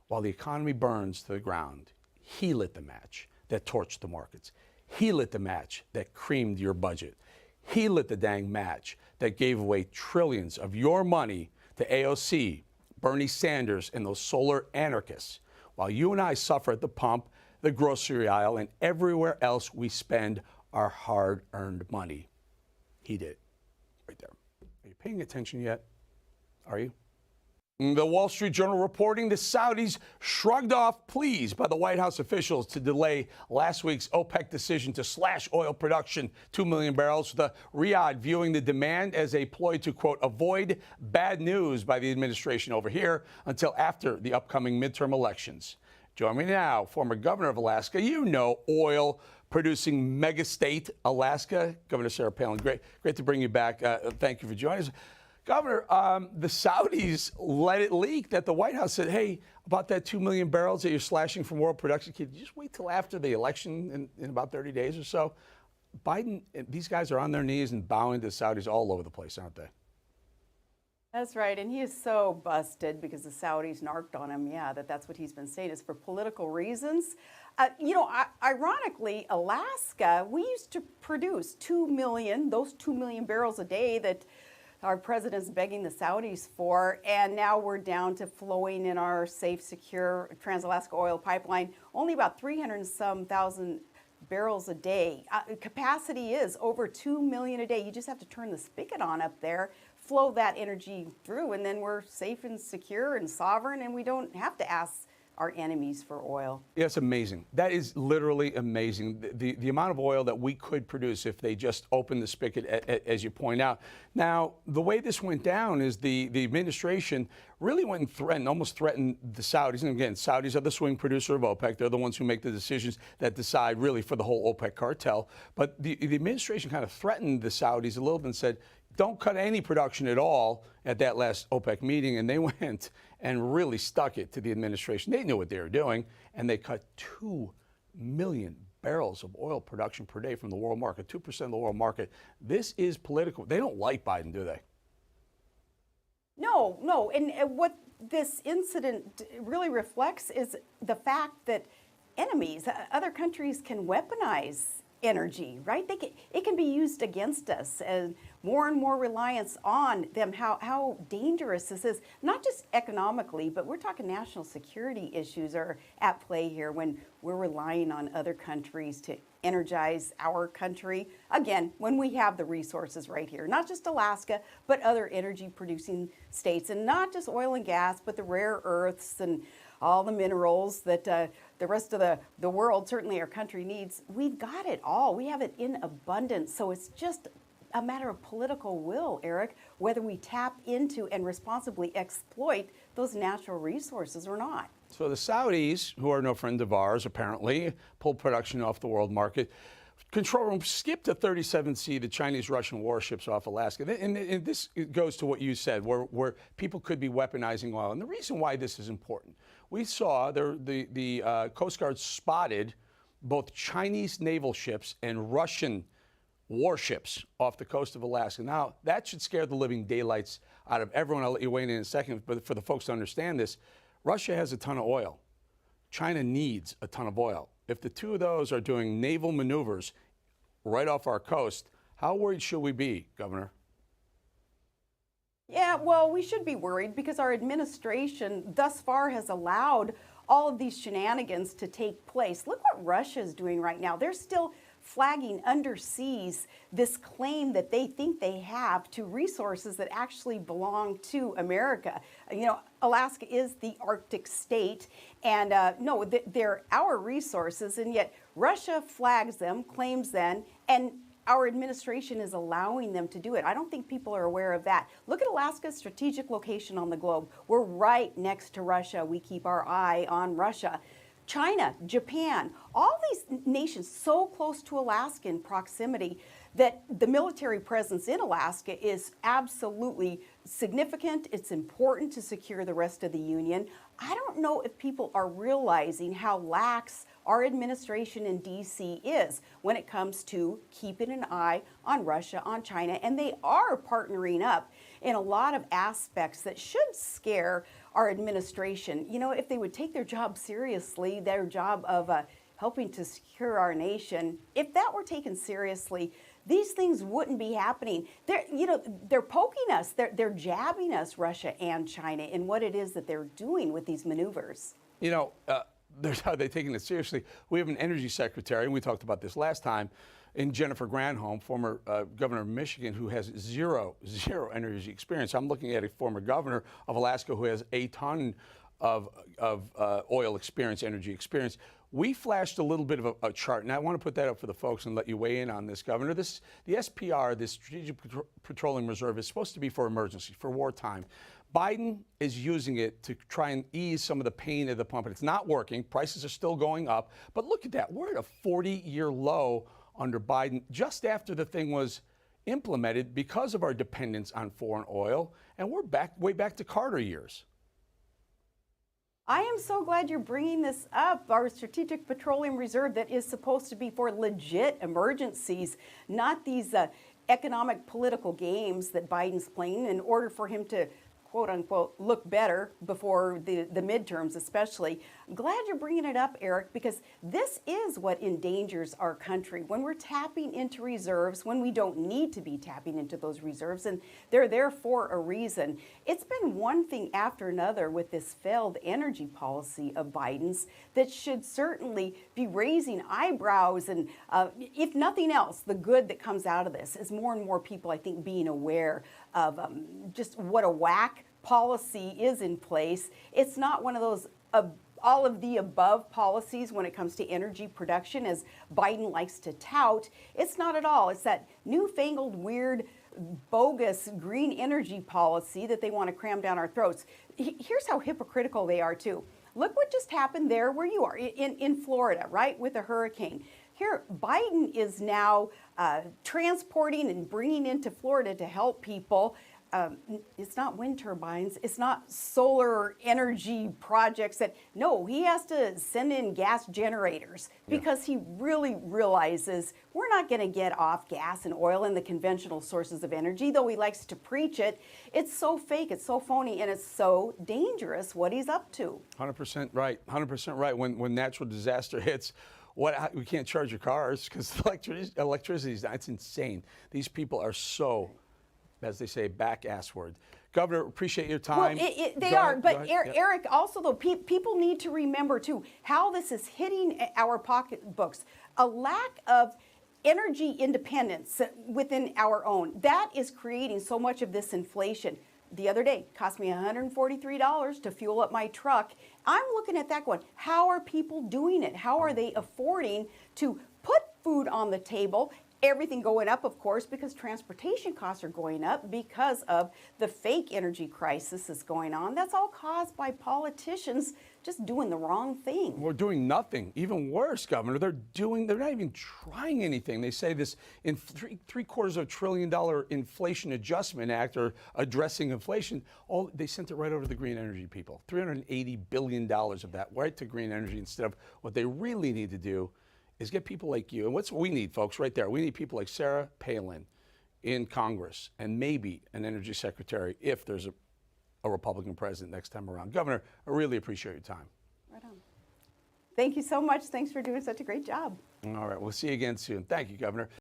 while the economy burns to the ground, he lit the match that torched the markets. He lit the match that creamed your budget. He lit the dang match that gave away trillions of your money to AOC, Bernie Sanders, and those solar anarchists, while you and I suffer at the pump, the grocery aisle, and everywhere else we spend our hard-earned money. He did. Right there. Are you paying attention yet? Are you? The Wall Street Journal reporting the Saudis shrugged off pleas by the White House officials to delay last week's OPEC decision to slash oil production 2 million barrels, with Riyadh viewing the demand as a ploy to, quote, avoid bad news by the administration over here until after the upcoming midterm elections. Joining me now, former governor of Alaska, oil producing mega state, Alaska, Governor Sarah Palin. Great to bring you back. Thank you for joining us. Governor, the Saudis let it leak that the White House said, hey, about that 2 million barrels that you're slashing from world production, can you just wait till after the election in about 30 days or so? Biden, these guys are on their knees and bowing to the Saudis all over the place, aren't they? That's right, and he is so busted because the Saudis narked on him. Yeah, that's what he's been saying. It's for political reasons. Ironically, Alaska, we used to produce 2 million barrels a day that our president's begging the Saudis for, and now we're down to flowing in our safe, secure Trans-Alaska oil pipeline, only about 300 and some thousand barrels a day. Capacity is over 2 million a day. You just have to turn the spigot on up there, flow that energy through, and then we're safe and secure and sovereign, and we don't have to ask our enemies for oil. Yeah, it's amazing. That is literally amazing. The amount of oil that we could produce if they just opened the spigot, as you point out. Now, the way this went down is the administration really went and almost threatened the Saudis. And again, Saudis are the swing producer of OPEC. They're the ones who make the decisions that decide really for the whole OPEC cartel. But the administration kind of threatened the Saudis a little bit and said, don't cut any production at all at that last OPEC meeting. And they went and really stuck it to the administration. They knew what they were doing, and they cut 2 million barrels of oil production per day from the world market, 2% of the world market. This is political. They don't like Biden, do they? No. And what this incident really reflects is the fact that enemies, other countries can weaponize energy, right? It can be used against us, and more and more reliance on them. How dangerous this is, not just economically, but we're talking national security issues are at play here when we're relying on other countries to energize our country. Again, when we have the resources right here, not just Alaska, but other energy producing states, and not just oil and gas, but the rare earths and all the minerals that the rest of the world, certainly our country needs. We've got it all. We have it in abundance. So it's just a matter of political will, Eric, whether we tap into and responsibly exploit those natural resources or not. So the Saudis, who are no friend of ours, apparently, pulled production off the world market. Control room skipped to 37C, the Chinese-Russian warships off Alaska. And this goes to what you said, where people could be weaponizing oil. And the reason why this is important, we saw the Coast Guard spotted both Chinese naval ships and Russian warships off the coast of Alaska. Now, that should scare the living daylights out of everyone. I'll let you weigh in a second, but for the folks to understand this, Russia has a ton of oil. China needs a ton of oil. If the two of those are doing naval maneuvers right off our coast, how worried should we be, Governor? Yeah, well, we should be worried because our administration thus far has allowed all of these shenanigans to take place. Look what Russia is doing right now. They're still flagging underseas this claim that they think they have to resources that actually belong to America. Alaska is the Arctic state, and they're our resources, and yet Russia flags them, claims them, and our administration is allowing them to do it. I don't think people are aware of that. Look at Alaska's strategic location on the globe. We're right next to Russia. We keep our eye on Russia. China, Japan, all these nations so close to Alaska in proximity that the military presence in Alaska is absolutely significant. It's important to secure the rest of the Union. I don't know if people are realizing how lax our administration in D.C. is when it comes to keeping an eye on Russia, on China, and they are partnering up. in a lot of aspects that should scare our administration. You know, if they would take their job seriously, their job of helping to secure our nation, if that were taken seriously, these things wouldn't be happening. They're poking us, they're jabbing us, Russia and China, in what it is that they're doing with these maneuvers. You know, are they taking it seriously? We have an energy secretary, and we talked about this last time, in Jennifer Granholm, former governor of Michigan, who has zero energy experience. I'm looking at a former governor of Alaska who has a ton of oil experience, energy experience. We flashed a little bit of a chart, and I want to put that up for the folks and let you weigh in on this, Governor. The SPR, this Strategic Petroleum Reserve, is supposed to be for emergency, for wartime. Biden is using it to try and ease some of the pain at the pump, and it's not working. Prices are still going up. But look at that. We're at a 40-year low under Biden just after the thing was implemented because of our dependence on foreign oil, and we're way back to Carter years. I am so glad you're bringing this up. Our Strategic Petroleum Reserve that is supposed to be for legit emergencies, not these economic political games that Biden's playing in order for him to, quote unquote, look better before the midterms especially. I'm glad you're bringing it up, Eric, because this is what endangers our country. When we're tapping into reserves, when we don't need to be tapping into those reserves, and they're there for a reason. It's been one thing after another with this failed energy policy of Biden's that should certainly be raising eyebrows, and if nothing else, the good that comes out of this is more and more people, I think, being aware of just what a whack policy is in place. It's not one of those all of the above policies when it comes to energy production, as Biden likes to tout. It's not at all. It's that newfangled, weird, bogus green energy policy that they want to cram down our throats. Here's how hypocritical they are, too. Look what just happened there where you are, in Florida, right, with a hurricane. Here, Biden is now transporting and bringing into Florida to help people. It's not wind turbines. It's not solar energy projects. No, he has to send in gas generators because he really realizes we're not going to get off gas and oil and the conventional sources of energy, though he likes to preach it. It's so fake, it's so phony, and it's so dangerous what he's up to. 100% right. 100% right. When natural disaster hits, we can't charge your cars because electricity is, it's insane. These people are so, as they say, back-assward. Governor, appreciate your time. Well, they are, but Eric, also, though, people need to remember, too, how this is hitting our pocketbooks. A lack of energy independence within our own, that is creating so much of this inflation. The other day, it cost me $143 to fuel up my truck. I'm looking at that going, how are people doing it? How are they affording to put food on the table? Everything going up, of course, because transportation costs are going up because of the fake energy crisis that's going on. That's all caused by politicians just doing the wrong thing. We're doing nothing. Even worse, Governor, they're not even trying anything. They say this in $750 billion Inflation Adjustment Act, or addressing inflation. They sent it right over to the green energy people. $380 billion of that right to green energy, instead of what they really need to do is get people like you. And what's what we need, folks, right there? We need people like Sarah Palin in Congress, and maybe an energy secretary if there's a Republican president next time around. Governor, I really appreciate your time. Right on. Thank you so much. Thanks for doing such a great job. All right. We'll see you again soon. Thank you, Governor.